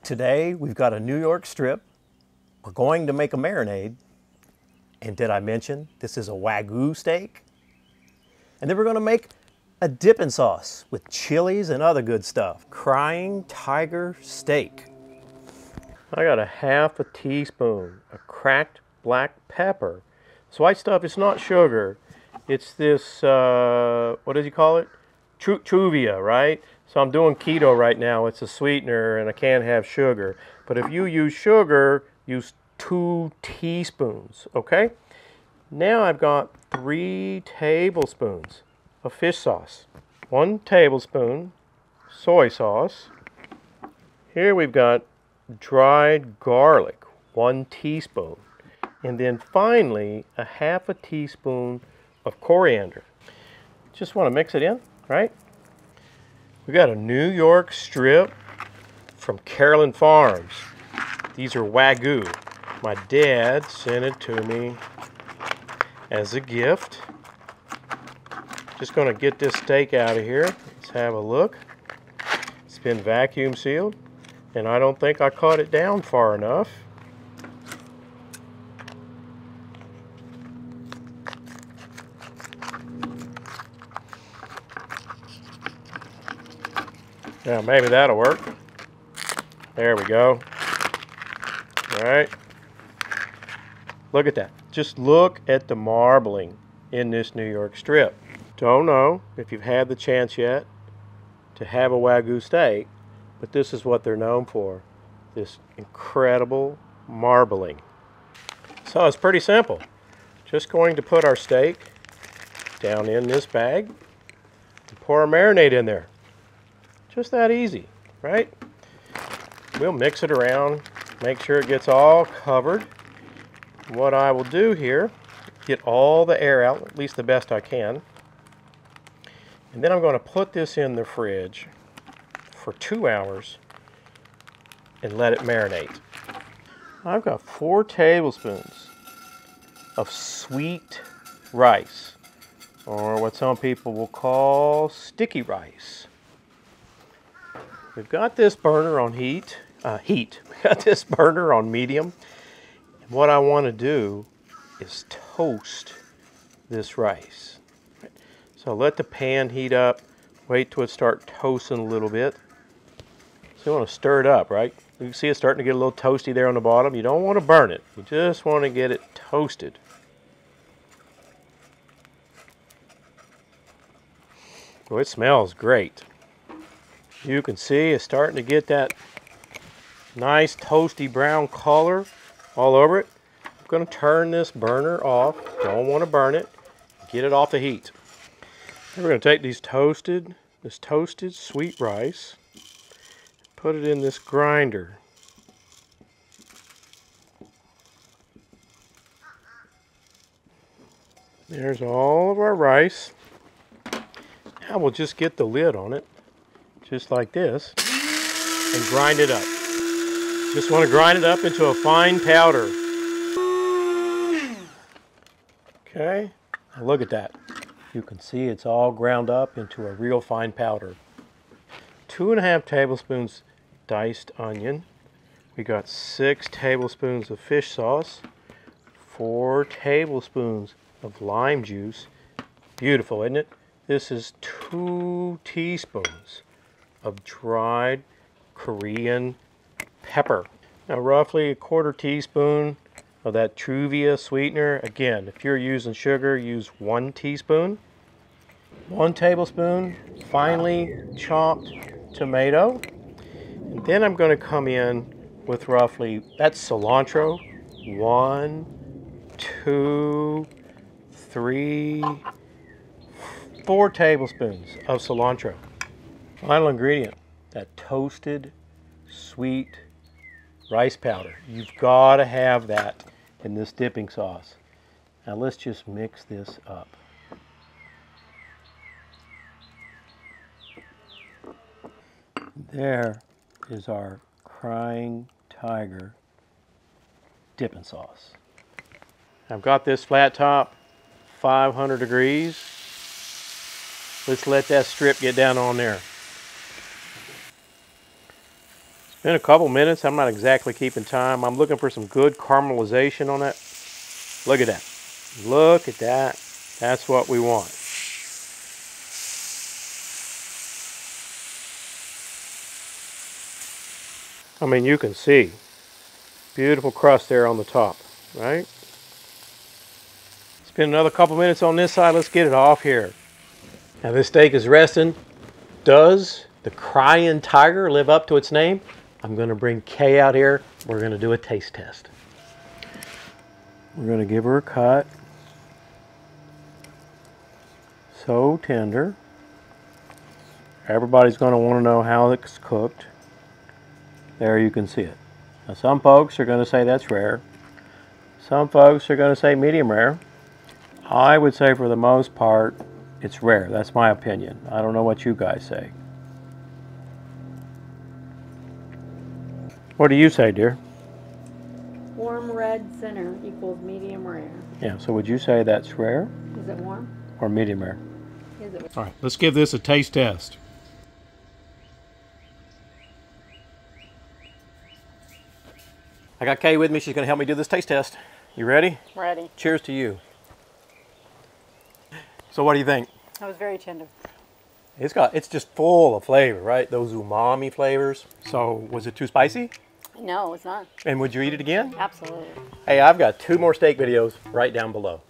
Today we've got a New York strip. We're going to make a marinade. And did I mention this is a Wagyu steak? And then we're going to make a dipping sauce with chilies and other good stuff. Crying Tiger steak. I got a half a teaspoon of cracked black pepper. This white stuff is not sugar. It's this, what does he call it? Truvia, right? So I'm doing keto right now. It's a sweetener and I can't have sugar. But if you use sugar, use 2 teaspoons, okay? Now I've got 3 tablespoons of fish sauce. 1 tablespoon soy sauce. Here we've got dried garlic, 1 teaspoon. And then finally, a half a teaspoon of coriander. Just want to mix it in, right? We got a New York strip from Carolyn Farms. These are Wagyu. My dad sent it to me as a gift. Just going to get this steak out of here. Let's have a look. It's been vacuum sealed, and I don't think I caught it down far enough. Now maybe that'll work. There we go. All right. Look at that. Just look at the marbling in this New York strip. Don't know if you've had the chance yet to have a Wagyu steak, but this is what they're known for. This incredible marbling. So it's pretty simple. Just going to put our steak down in this bag and pour our marinade in there. Just that easy, right? We'll mix it around, make sure it gets all covered. What I will do here, get all the air out, at least the best I can. And then I'm going to put this in the fridge for 2 hours and let it marinate. I've got 4 tablespoons of sweet rice, or what some people will call sticky rice. We've got this burner on heat. We got this burner on medium. And what I want to do is toast this rice. So let the pan heat up. Wait till it starts toasting a little bit. So you want to stir it up, right? You can see it's starting to get a little toasty there on the bottom. You don't want to burn it. You just want to get it toasted. Well, it smells great. You can see it's starting to get that nice toasty brown color all over it. I'm going to turn this burner off. Don't want to burn it. Get it off the heat. Then we're going to take this toasted sweet rice, put it in this grinder. There's all of our rice. Now we'll just get the lid on it, just like this, and grind it up. Just want to grind it up into a fine powder. Okay, now look at that. You can see it's all ground up into a real fine powder. 2.5 tablespoons diced onion. We got 6 tablespoons of fish sauce, 4 tablespoons of lime juice. Beautiful, isn't it? This is 2 teaspoons of dried Korean pepper. Now roughly 1/4 teaspoon of that Truvia sweetener. Again, if you're using sugar, use 1 teaspoon. 1 tablespoon finely chopped tomato. And then I'm going to come in with roughly, that's cilantro, 1, 2, 3, 4 tablespoons of cilantro. Final ingredient, that toasted sweet rice powder. You've got to have that in this dipping sauce. Now let's just mix this up. There is our Crying Tiger dipping sauce. I've got this flat top, 500 degrees. Let's let that strip get down on there. been a couple minutes. I'm not exactly keeping time. I'm looking for some good caramelization on that. Look at that. Look at that. That's what we want. I mean, you can see. Beautiful crust there on the top, right? Spend another couple minutes on this side. Let's get it off here. Now this steak is resting. Does the crying tiger live up to its name? I'm going to bring Kay out here. We're going to do a taste test. We're going to give her a cut. So tender. Everybody's going to want to know how it's cooked. There you can see it. Now some folks are going to say that's rare. Some folks are going to say medium rare. I would say for the most part, it's rare. That's my opinion. I don't know what you guys say. What do you say, dear? Warm red center equals medium rare. Yeah, so would you say that's rare? Is it warm? Or medium rare? Is it? All right, let's give this a taste test. I got Kay with me. She's going to help me do this taste test. You ready? Ready. Cheers to you. So what do you think? That was very tender. It's just full of flavor, right? Those umami flavors. So was it too spicy? No, it's not. And would you eat it again? Absolutely. Hey, I've got 2 more steak videos right down below.